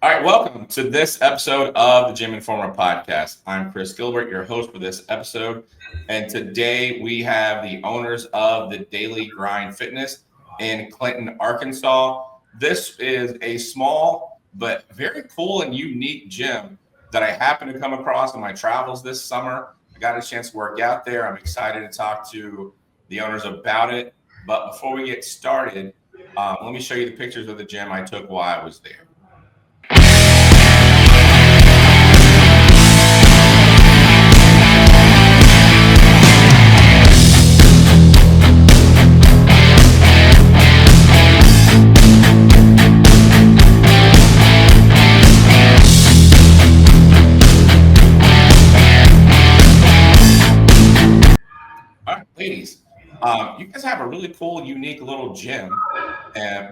All right, welcome to this episode of the GymInformer podcast. I'm Chris Gilbert, your host for this episode. And today we have the owners of the Daily Grind Fitness in Clinton, Arkansas. This is a small but very cool and unique gym that I happened to come across in my travels this summer. I got a chance to work out there. I'm excited to talk to the owners about it. But before we get started, let me show you the pictures of the gym I took while I was there. All right, ladies, you guys have a really cool, unique little gym.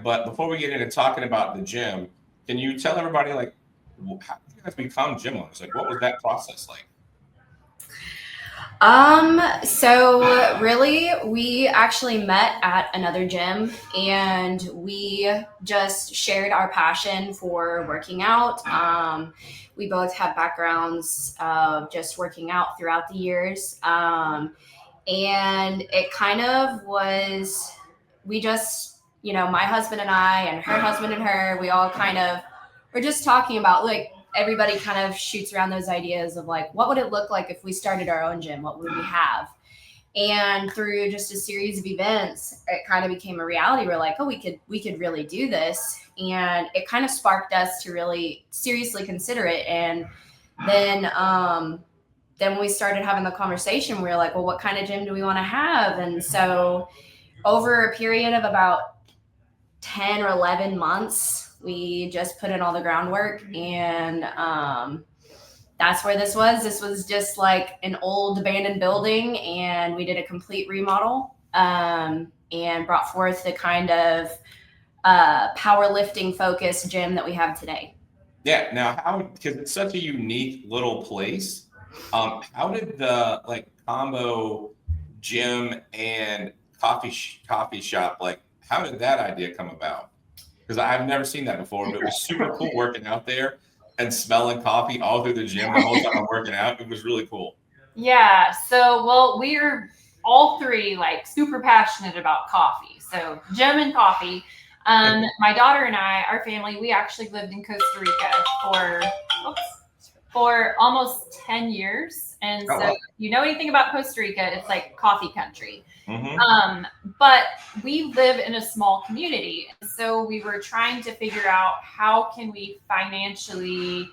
But before we get into talking about the gym, can you tell everybody how did you guys become gym owners? Like, what was that process like? So really we actually met at another gym and we just shared our passion for working out. We both have backgrounds of just working out throughout the years. And it kind of was, we just, my husband and I and her husband and her, we all kind of were just talking about like everybody kind of shoots around those ideas of like, what would it look like if we started our own gym? What would we have? And through just a series of events, it kind of became a reality. We're like, oh, we could really do this. And it kind of sparked us to really seriously consider it. And then when we started having the conversation, we were like, well, what kind of gym do we want to have? And so over a period of about 10 or 11 months, we just put in all the groundwork. And that's where this was. This was just like an old abandoned building, and we did a complete remodel and brought forth the kind of powerlifting focused gym that we have today. Yeah, now because it's such a unique little place, how did the combo gym and coffee shop, how did that idea come about? Because I've never seen that before, but it was super cool working out there and smelling coffee all through the gym the whole time I'm working out. It was really cool. Yeah. So, well, we're all three like super passionate about coffee. So, gym and coffee. My daughter and I, our family, we actually lived in Costa Rica for oops, for almost 10 years. And Oh, so, wow. if you know anything about Costa Rica, it's like coffee country. Mm-hmm. But we live in a small community. So we were trying to figure out how can we financially,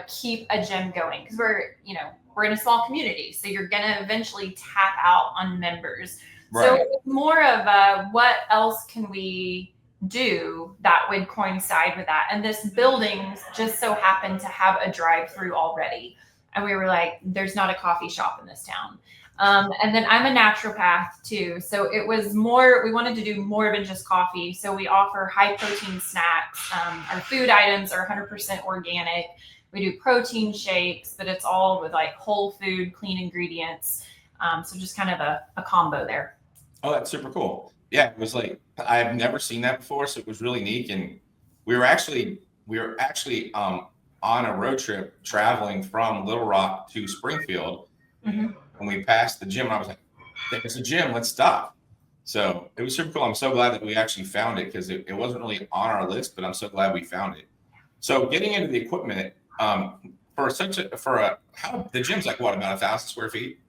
keep a gym going because we're in a small community. So you're going to eventually tap out on members. So Right. it was more of what else can we do that would coincide with that. And this building just so happened to have a drive-through already. And we were like, there's not a coffee shop in this town. And then I'm a naturopath too. So it was more, we wanted to do more than just coffee. So we offer high protein snacks. Our food items are 100% organic. We do protein shakes, but it's all with like whole food, clean ingredients. So just kind of a combo there. Oh, that's super cool. Yeah, it was I've never seen that before, so it was really neat. And we were actually on a road trip traveling from Little Rock to Springfield. Mm-hmm. When we passed the gym, I was like, "There's a gym. Let's stop." So it was super cool. I'm so glad that we actually found it because it wasn't really on our list, but I'm so glad we found it. So getting into the equipment, how the gym's like what, about 1,000 square feet?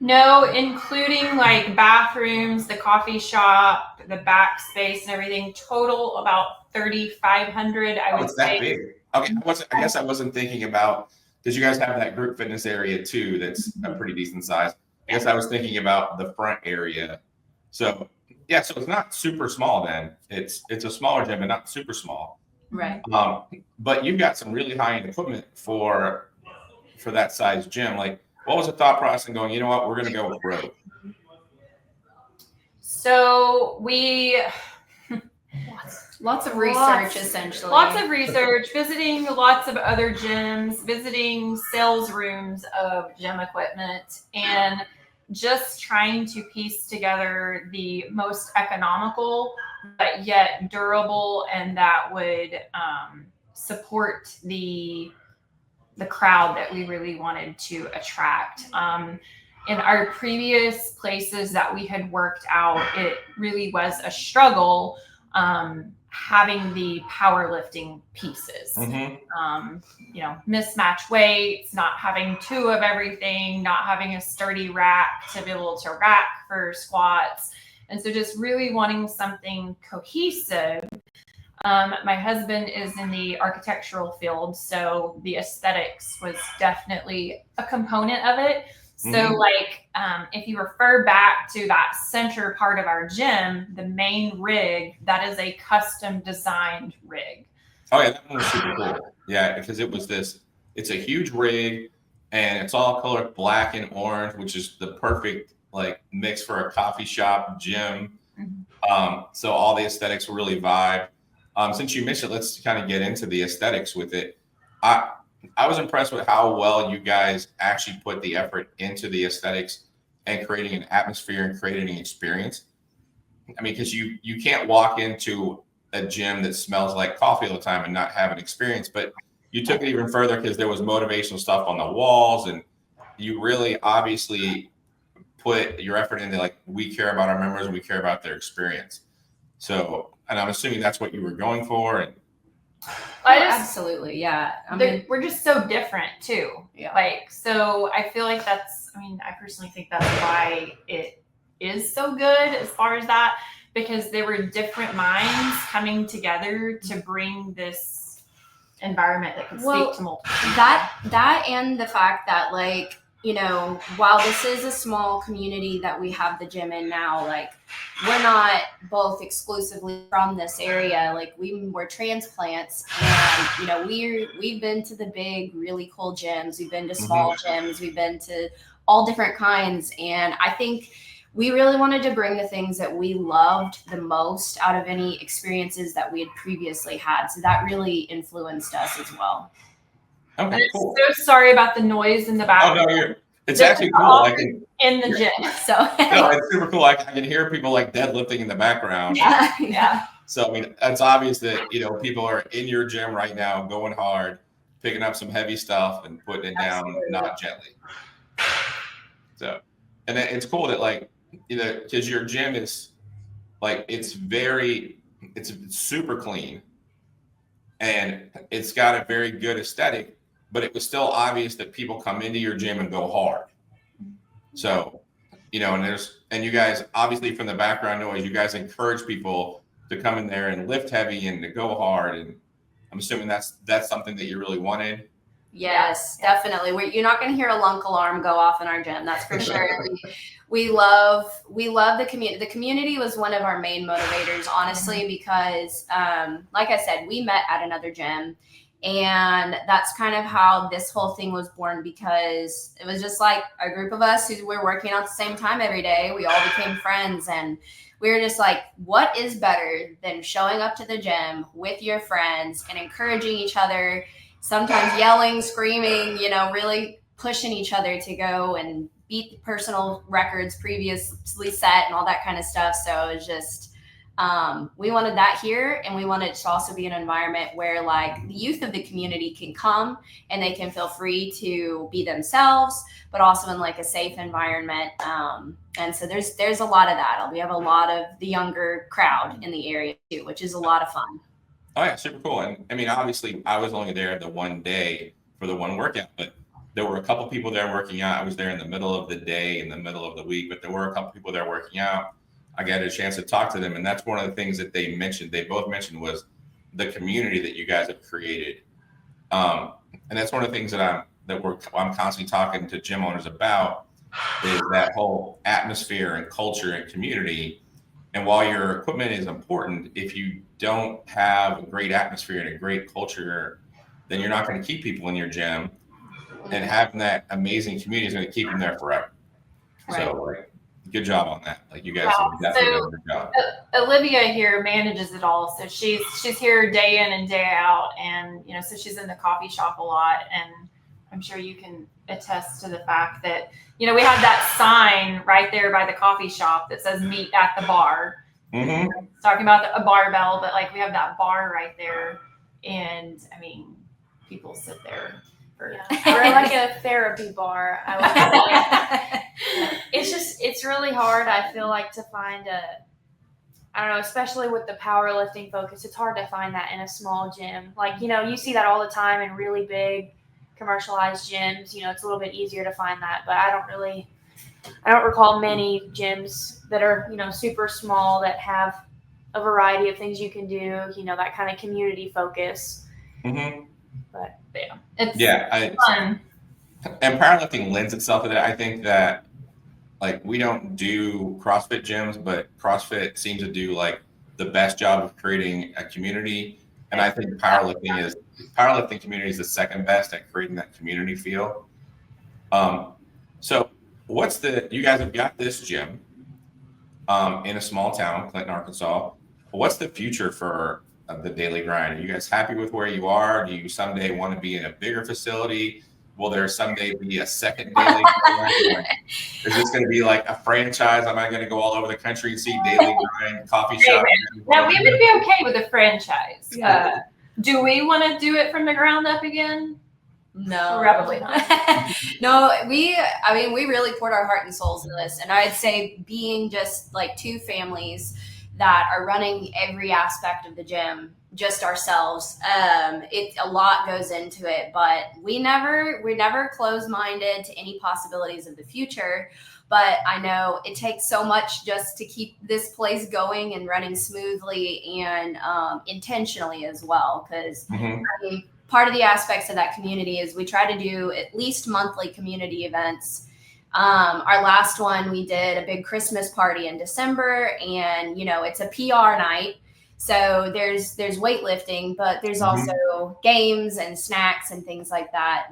No, including like bathrooms, the coffee shop, the back space and everything, total about 3,500, I Oh, would it's that say. big. Okay, I guess I wasn't thinking about because you guys have that group fitness area too. That's a pretty decent size. I guess I was thinking about the front area. So yeah, so it's not super small then. It's a smaller gym, but not super small. Right. But you've got some really high end equipment for that size gym. Like, what was the thought process in going? You know what? We're going to go with road. So we Lots of research, Lots. essentially. lots of research, visiting lots of other gyms, visiting sales rooms of gym equipment, and just trying to piece together the most economical but yet durable and that would support the crowd that we really wanted to attract. In our previous places that we had worked out, it really was a struggle having the powerlifting pieces. Mismatched weights, not having 2 of everything, not having a sturdy rack to be able to rack for squats. And so just really wanting something cohesive. My husband is in the architectural field, so the aesthetics was definitely a component of it. So if you refer back to that center part of our gym, the main rig, that is a custom designed rig. Oh yeah, that one was super cool. Yeah, because it's a huge rig and it's all colored black and orange, which is the perfect mix for a coffee shop gym. So all the aesthetics will really vibe. Since you mentioned, let's kind of get into the aesthetics with it. I was impressed with how well you guys actually put the effort into the aesthetics and creating an atmosphere and creating an experience. I mean, because you can't walk into a gym that smells like coffee all the time and not have an experience, but you took it even further because there was motivational stuff on the walls, and you really obviously put your effort into we care about our members and we care about their experience. So, and I'm assuming that's what you were going for. And absolutely, yeah. We're just so different too. Yeah. So I feel like I personally think that's why it is so good as far as that, because there were different minds coming together to bring this environment that could speak to multiple people. That and the fact that while this is a small community that we have the gym in now, we're not both exclusively from this area. We're transplants, and we've been to the big, really cool gyms. We've been to small gyms. We've been to all different kinds, and I think we really wanted to bring the things that we loved the most out of any experiences that we had previously had. So that really influenced us as well. Okay, cool. I'm so sorry about the noise in the background. Oh no, it's actually cool. In the gym, so no, it's super cool. I can hear people deadlifting in the background. Yeah. So I mean, it's obvious that people are in your gym right now, going hard, picking up some heavy stuff and putting it down, not gently. So, and then it's cool that because your gym is it's super clean, and it's got a very good aesthetic, but it was still obvious that people come into your gym and go hard. So, and you guys, obviously from the background noise, you guys encourage people to come in there and lift heavy and to go hard. And I'm assuming that's something that you really wanted. Yes, definitely. You're not going to hear a lunk alarm go off in our gym. That's for sure. We love the community. The community was one of our main motivators, honestly, because like I said, we met at another gym, and that's kind of how this whole thing was born, because it was just a group of us who were working out at the same time every day. We all became friends, and we were just what is better than showing up to the gym with your friends and encouraging each other, sometimes yelling, screaming, really pushing each other to go and beat personal records previously set and all that kind of stuff. So it was just, we wanted that here, and we wanted to also be an environment where the youth of the community can come and they can feel free to be themselves, but also in a safe environment. And so there's a lot of that. We have a lot of the younger crowd in the area too, which is a lot of fun. Oh yeah, super cool. And I mean, obviously I was only there the one day for the one workout, but there were a couple people there working out. I was there in the middle of the day, in the middle of the week, but there were a couple people there working out. I got a chance to talk to them, and that's one of the things that they both mentioned was the community that you guys have created. And that's one of the things that I'm constantly talking to gym owners about, is that whole atmosphere and culture and community. And while your equipment is important, if you don't have a great atmosphere and a great culture, then you're not going to keep people in your gym. And having that amazing community is going to keep them there forever. Right. So good job on that. You guys have definitely done a good job. Olivia here manages it all. So she's here day in and day out. And, so she's in the coffee shop a lot. And I'm sure you can attest to the fact that, we have that sign right there by the coffee shop that says meet at the bar. Mm-hmm. It's talking about a barbell, but we have that bar right there. And I mean, people sit there for We're like a therapy bar, I would say. It's really hard, I feel like, to find I don't know, especially with the powerlifting focus, it's hard to find that in a small gym. Like, you see that all the time in really big commercialized gyms. It's a little bit easier to find that, but I don't recall many gyms that are, super small that have a variety of things you can do, that kind of community focus. Mm-hmm. But yeah, it's fun. And powerlifting lends itself to that. I think that, like, we don't do CrossFit gyms, but CrossFit seems to do like the best job of creating a community. And I think powerlifting community is the second best at creating that community feel. So you guys have got this gym in a small town, Clinton, Arkansas. What's the future for the Daily Grind? Are you guys happy with where you are? Do you someday want to be in a bigger facility? Will there someday be a second Daily Grind? Is this going to be like a franchise? Am I going to go all over the country and see Daily Grind coffee shop? Now, we would be okay with a franchise. Do we want to do it from the ground up again? No, probably not. No, we really poured our heart and souls in this. And I'd say being just like two families that are running every aspect of the gym, just ourselves, a lot goes into it, but we're never closed-minded to any possibilities of the future. But I know it takes so much just to keep this place going and running smoothly and intentionally as well. Because part of the aspects of that community is we try to do at least monthly community events. Our last one, we did a big Christmas party in December, and it's a PR night. So there's weightlifting, but there's also games and snacks and things like that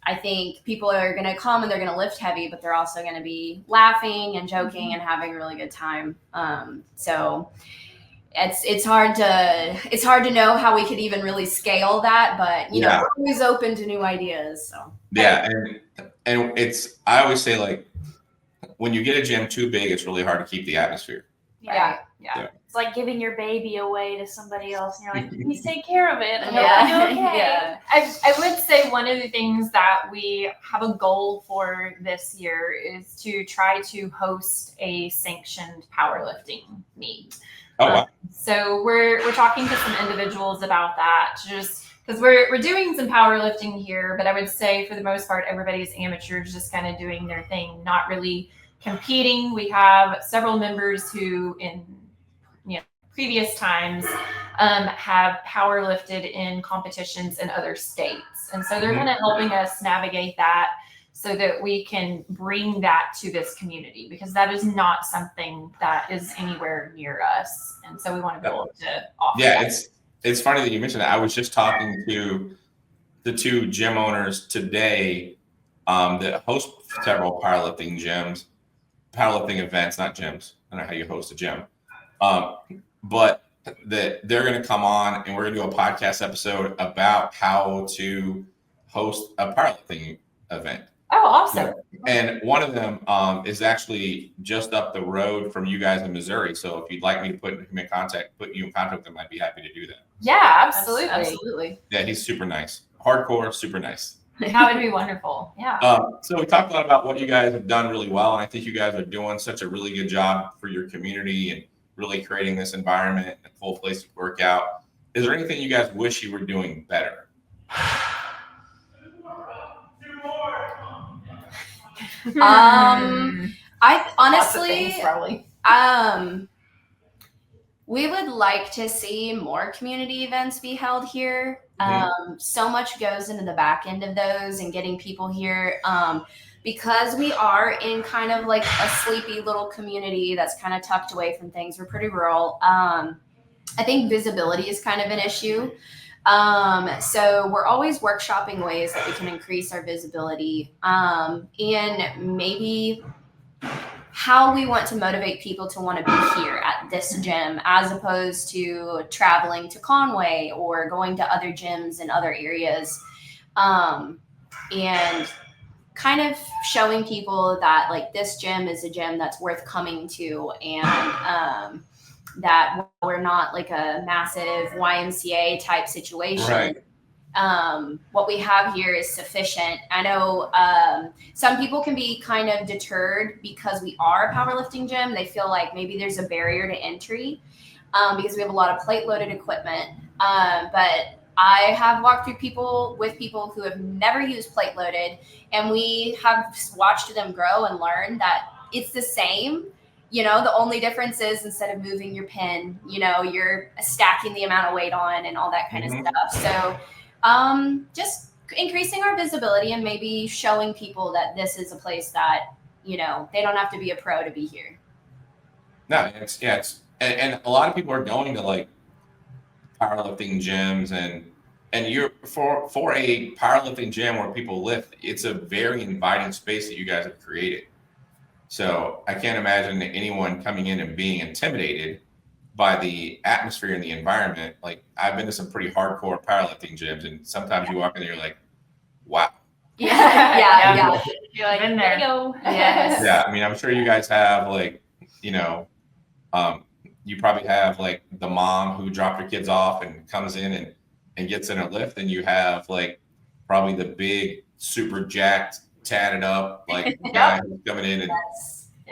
I think people are going to come and they're going to lift heavy, but they're also going to be laughing and joking and having a really good time. So it's hard to know how we could even really scale that, but we're always open to new ideas. So and I always say, like, when you get a gym too big, it's really hard to keep the atmosphere. Yeah. It's like giving your baby away to somebody else, and you're like, please take care of it. Yeah. I would say one of the things that we have a goal for this year is to try to host a sanctioned powerlifting meet. Oh, wow. So we're talking to some individuals about that, just because we're doing some powerlifting here, but I would say for the most part, everybody's amateurs, just kind of doing their thing, not really competing. We have several members who in previous times have powerlifted in competitions in other states. And so they're kind of helping us navigate that so that we can bring that to this community, because that is not something that is anywhere near us. And so we want to be able to offer that. It's funny that you mentioned that. I was just talking to the two gym owners today that host several powerlifting events, not gyms. I don't know how you host a gym. But that they're going to come on and we're going to do a podcast episode about how to host a powerlifting event. Oh, awesome. And one of them is actually just up the road from you guys in Missouri. So if you'd like me to put you in contact with them, I'd be happy to do that. Yeah, absolutely. Yeah, he's super nice. Hardcore, super nice. That would be wonderful. Yeah. So we talked a lot about what you guys have done really well. And I think you guys are doing such a really good job for your community and really creating this environment, a cool place to work out. Is there anything you guys wish you were doing better? I honestly, probably. We would like to see more community events be held here. So much goes into the back end of those and getting people here. Because we are in kind of like a sleepy little community that's kind of tucked away from things. We're pretty rural. I think visibility is kind of an issue. So we're always workshopping ways that we can increase our visibility, and maybe how we want to motivate people to want to be here at this gym as opposed to traveling to Conway or going to other gyms in other areas. And kind of showing people that like this gym is a gym that's worth coming to, and that we're not like a massive YMCA type situation. Right. What we have here is sufficient. I know some people can be kind of deterred because we are a powerlifting gym. They feel like maybe there's a barrier to entry because we have a lot of plate loaded equipment. But I have walked through with people who have never used plate loaded, and we have watched them grow and learn that it's the same. You know, the only difference is instead of moving your pin, you know, you're stacking the amount of weight on and all that kind of stuff. So just increasing our visibility and maybe showing people that this is a place that, you know, they don't have to be a pro to be here. No, it's and a lot of people are going to like powerlifting gyms and you're for a powerlifting gym where people lift, it's a very inviting space that you guys have created. So I can't imagine anyone coming in and being intimidated by the atmosphere and the environment. Like I've been to some pretty hardcore powerlifting gyms, and sometimes you walk in there, you're like, wow. Yeah. You're like, Been there there. you go. Yes. Yeah, I mean, I'm sure you guys have like, you know, you probably have like the mom who dropped her kids off and comes in and gets in a lift, and you have like probably the big, super jacked, tatted up like guy who's coming in and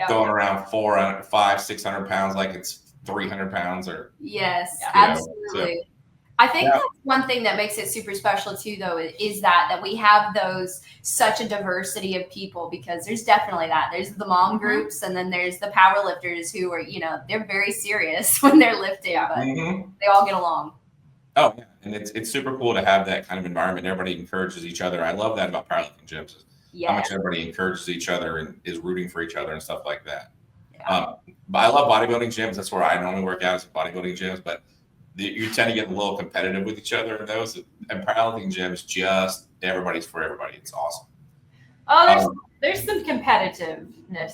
going around 400, 500, 600 pounds like it's 300 pounds or Yes, Yeah. absolutely. I think that's one thing that makes it super special too, though, is that we have such a diversity of people, because there's definitely that. There's the mom groups, and then there's the power lifters who are, you know, they're very serious when they're lifting, but they all get along. Oh yeah, and it's super cool to have that kind of environment. Everybody encourages each other. I love that about powerlifting gyms. How much everybody encourages each other and is rooting for each other and stuff like that. But I love bodybuilding gyms. That's where I normally work out, is bodybuilding gyms. But you tend to get a little competitive with each other in those. And powerlifting gyms, just everybody's for everybody. It's awesome. Oh, there's some competitiveness,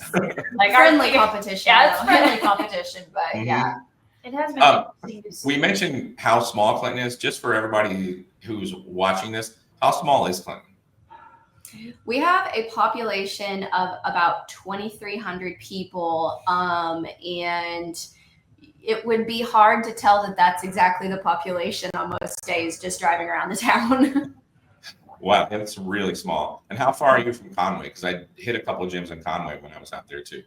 like Friendly competition. Yeah, it's friendly competition, but yeah, It has been interesting to see. We mentioned how small Clinton is. Just for everybody who's watching this, how small is Clinton? We have a population of about 2,300 people, and it would be hard to tell that that's exactly the population on most days just driving around the town. Wow, that's really small. And how far are you from Conway? Because I hit a couple of gyms in Conway when I was out there too.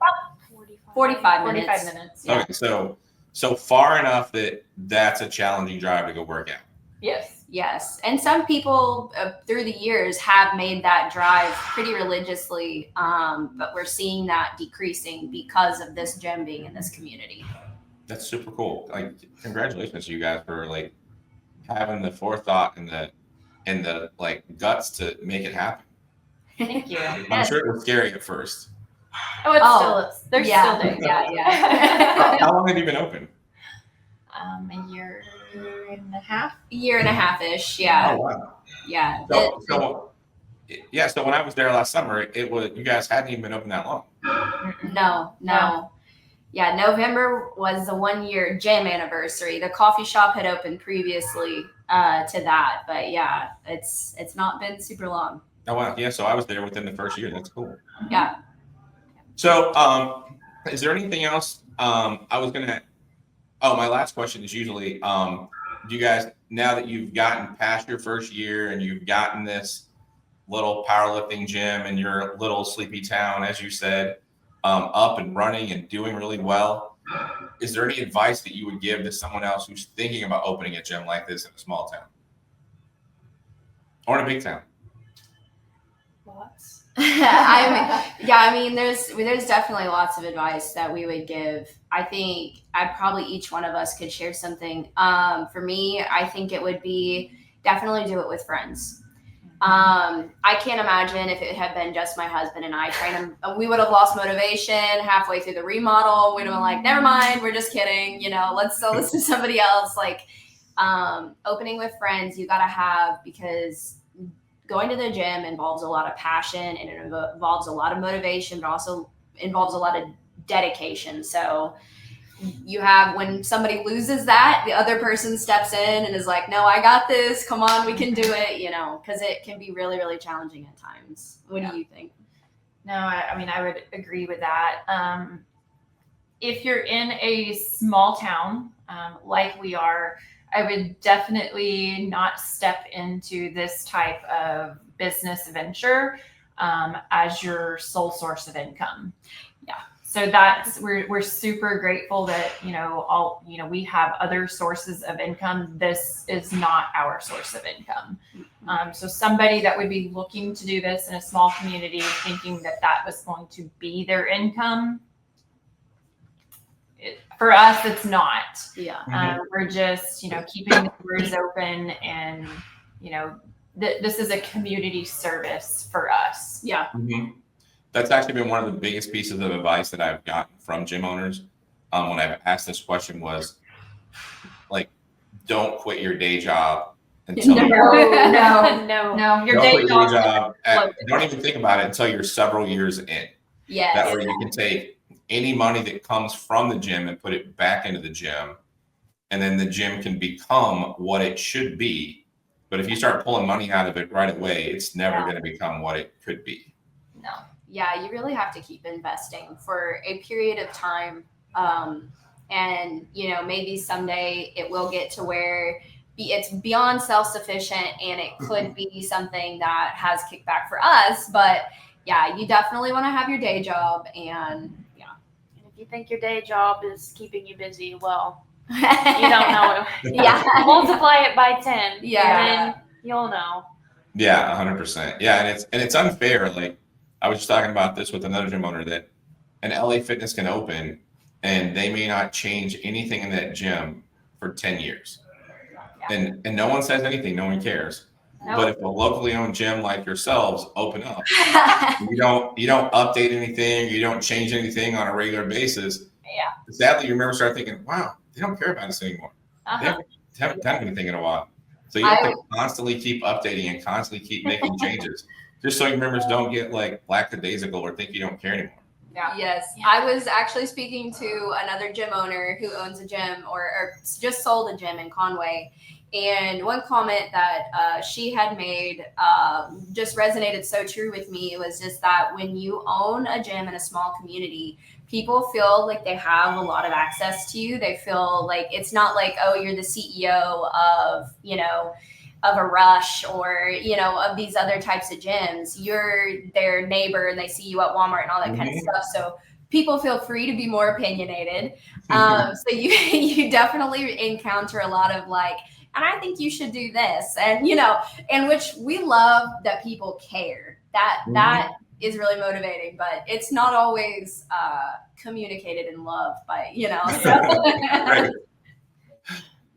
45 minutes. 45 minutes. Okay, so far enough that that's a challenging drive to go work out. Yes. And some people through the years have made that drive pretty religiously, but we're seeing that decreasing because of this gym being in this community. That's super cool. Like, congratulations to you guys for like having the forethought and the like guts to make it happen. Thank you. I'm sure it was scary at first. There's still days. Yeah. How long have you been open? A year and a half. Year and a half-ish, yeah. Oh wow. Yeah. So when I was there last summer, it was, you guys hadn't even been open that long. No. Yeah, November was the 1-year gym anniversary. The coffee shop had opened previously to that, but yeah, it's not been super long. Oh wow. Yeah, so I was there within the first year. That's cool. Yeah. So is there anything else my last question is usually, do you guys, now that you've gotten past your first year and you've gotten this little powerlifting gym in your little sleepy town, as you said, up and running and doing really well, is there any advice that you would give to someone else who's thinking about opening a gym like this in a small town or in a big town? Lots. I mean, there's definitely lots of advice that we would give. I think probably each one of us could share something. For me, I think it would be definitely do it with friends. I can't imagine if it had been just my husband and I trying to, we would have lost motivation halfway through the remodel. We'd have been like, never mind, we're just kidding. You know, let's sell this to somebody else. Like, opening with friends, you got to have, because going to the gym involves a lot of passion and it involves a lot of motivation, but also involves a lot of dedication. So you have, when somebody loses that, the other person steps in and is like, no, I got this. Come on, we can do it, you know, because it can be really, really challenging at times. What do you think? No, I mean, I would agree with that. if you're in a small town like we are, I would definitely not step into this type of business venture as your sole source of income. Yeah. So we're super grateful that, we have other sources of income. This is not our source of income. So somebody that would be looking to do this in a small community, thinking that was going to be their income, for us, it's not. Yeah. We're just, keeping the doors open, and, this is a community service for us. Yeah. That's actually been one of the biggest pieces of advice that I've gotten from gym owners when I've asked this question was, like, don't quit your day job until No. Your don't day quit your job. don't even think about it until you're several years in. Yes. That way you can take any money that comes from the gym and put it back into the gym, and then the gym can become what it should be. But if you start pulling money out of it right away, it's never going to become what it could be. No. Yeah, you really have to keep investing for a period of time. And, maybe someday it will get to where it's beyond self-sufficient, and it could be something that has kickback for us. But yeah, you definitely want to have your day job. And yeah. And if you think your day job is keeping you busy, well, you don't know. Yeah. Multiply it by 10. Yeah. And then you'll know. Yeah, 100%. Yeah, and it's unfair. Like, I was just talking about this with another gym owner, that an LA Fitness can open and they may not change anything in that gym for 10 years. And no one says anything, no one cares. Nope. But if a locally owned gym like yourselves open up, you don't update anything, you don't change anything on a regular basis. Yeah. Sadly, you remember start thinking, wow, they don't care about us anymore. Uh-huh. They haven't done anything in a while. So you have to constantly keep updating and constantly keep making changes, just so your members don't get like lackadaisical or think you don't care anymore. Yeah. Yes. I was actually speaking to another gym owner who owns a gym or just sold a gym in Conway. And one comment that she had made just resonated so true with me. It was just that when you own a gym in a small community, people feel like they have a lot of access to you. They feel like it's not like, oh, you're the CEO of, of a Rush or, of these other types of gyms. You're their neighbor and they see you at Walmart and all that kind of stuff. So people feel free to be more opinionated. So you definitely encounter a lot of like, and I think you should do this. And, and which we love that people care. That is really motivating, but it's not always communicated in love by, so. Right.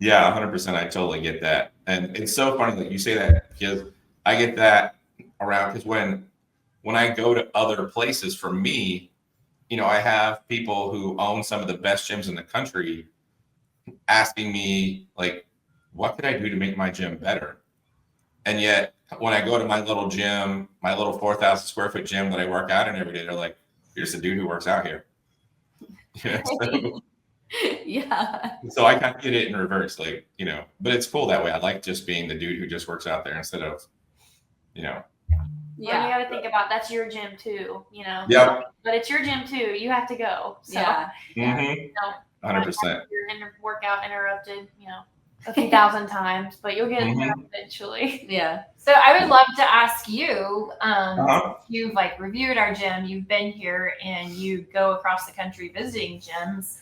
Yeah, 100%. I totally get that. And it's so funny that you say that, because I get that around, because when I go to other places, for me, I have people who own some of the best gyms in the country asking me, like, what could I do to make my gym better? And yet when I go to my little gym, my little 4,000 square foot gym that I work out in every day, they're like, you're just a dude who works out here. Yeah. So I kind of get it in reverse, like, but it's cool that way. I like just being the dude who just works out there instead of, Yeah. Well, you got to think about that's your gym too, Yeah. But it's your gym too. You have to go. So, Yeah. 100%. Your workout interrupted, a few thousand times, but you'll get it done eventually. Yeah. So I would love to ask you, you've reviewed our gym, you've been here, and you go across the country visiting gyms.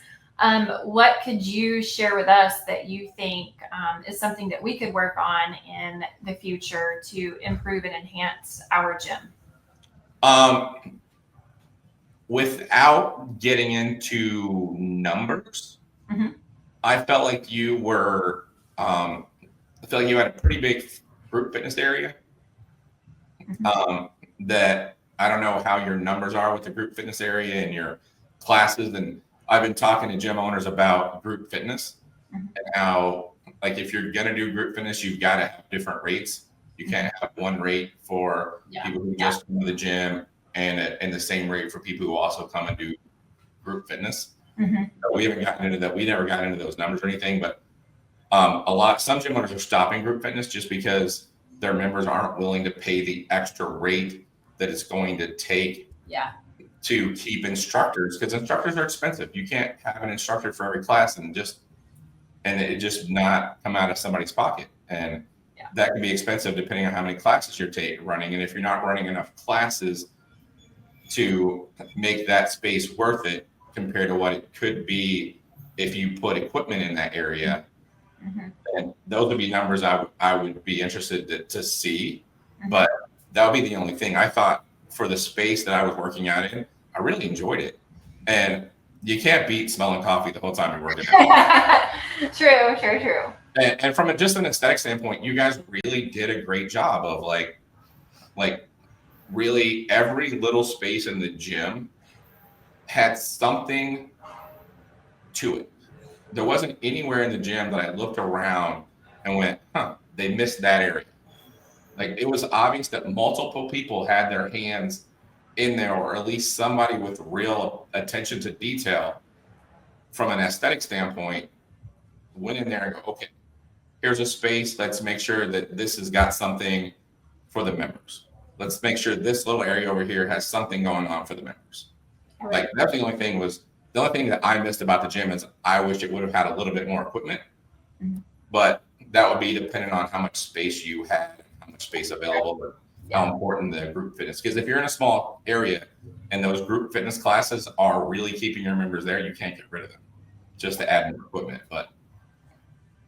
What could you share with us that you think is something that we could work on in the future to improve and enhance our gym? Without getting into numbers, I felt like you were, I feel like you had a pretty big group fitness area. That I don't know how your numbers are with the group fitness area and your classes. And I've been talking to gym owners about group fitness and how, like, if you're going to do group fitness, you've got to have different rates. You can't have one rate for people who just come to the gym and the same rate for people who also come and do group fitness. So we haven't gotten into that. We never got into those numbers or anything, but some gym owners are stopping group fitness just because their members aren't willing to pay the extra rate that it's going to take to keep instructors, because instructors are expensive. You can't have an instructor for every class and it just not come out of somebody's pocket. And that can be expensive depending on how many classes you're running. And if you're not running enough classes to make that space worth it compared to what it could be if you put equipment in that area, and those would be numbers I would be interested to see. But that would be the only thing. I thought for the space that I was working out in, I really enjoyed it. And you can't beat smelling coffee the whole time you're working out. True. And from just an aesthetic standpoint, you guys really did a great job of like really every little space in the gym had something to it. There wasn't anywhere in the gym that I looked around and went, they missed that area. Like, it was obvious that multiple people had their hands in there, or at least somebody with real attention to detail from an aesthetic standpoint went in there and go, okay, here's a space. Let's make sure that this has got something for the members. Let's make sure this little area over here has something going on for the members. Like, that's the only thing that I missed about the gym is I wish it would have had a little bit more equipment, but that would be dependent on how much space you had, how much space available, or how important the group fitness. Because if you're in a small area and those group fitness classes are really keeping your members there, you can't get rid of them just to add more equipment. But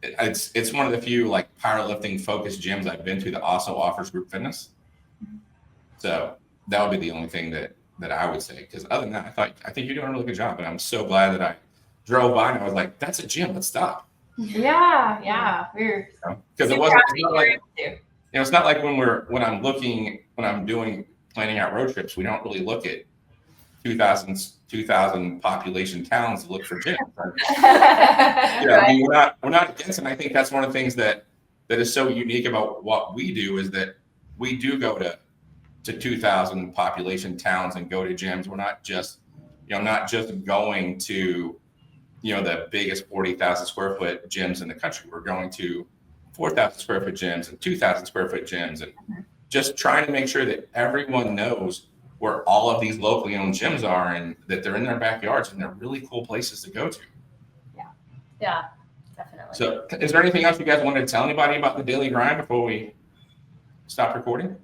it's one of the few like powerlifting focused gyms I've been to that also offers group fitness. So that would be the only thing that I would say. Because other than that, I think you're doing a really good job, and I'm so glad that I drove by and I was like, "That's a gym. Let's stop." Yeah. We're because it's not like when I'm planning out road trips, we don't really look at 2,000 population towns to look for gyms. I mean, we're not against it. And I think that's one of the things that is so unique about what we do is that we do go to 2,000 population towns and go to gyms. We're not just going to the biggest 40,000 square foot gyms in the country. We're going to 4,000 square foot gyms and 2,000 square foot gyms, and just trying to make sure that everyone knows where all of these locally owned gyms are and that they're in their backyards and they're really cool places to go to. Yeah, definitely. So is there anything else you guys wanted to tell anybody about the daily grind before we stop recording?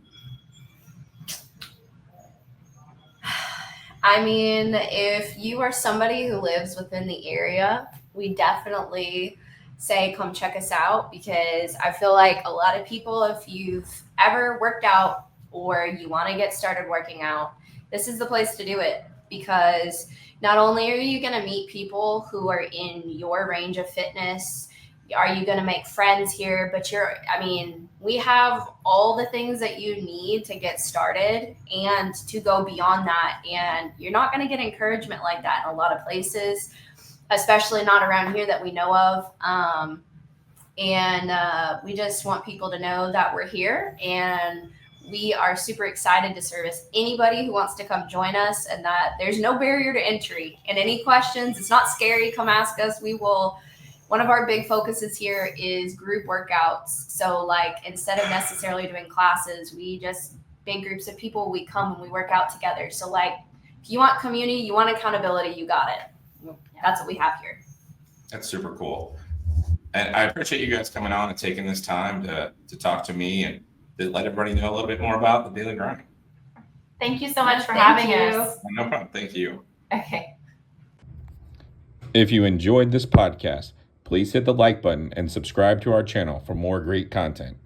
I mean, if you are somebody who lives within the area, we definitely say come check us out, because I feel like a lot of people, if you've ever worked out or you want to get started working out, this is the place to do it, because not only are you going to meet people who are in your range of fitness, are you going to make friends here, but we have all the things that you need to get started and to go beyond that. And you're not going to get encouragement like that in a lot of places, especially not around here that we know of. We just want people to know that we're here, and we are super excited to service anybody who wants to come join us, and that there's no barrier to entry. And any questions, it's not scary. Come ask us. One of our big focuses here is group workouts. So like, instead of necessarily doing classes, big groups of people, we come and we work out together. So like, if you want community, you want accountability, you got it. That's what we have here. That's super cool. And I appreciate you guys coming on and taking this time to talk to me and to let everybody know a little bit more about the daily grind. Thank you so much for having us. No problem. Thank you. Okay. If you enjoyed this podcast, please hit the like button and subscribe to our channel for more great content.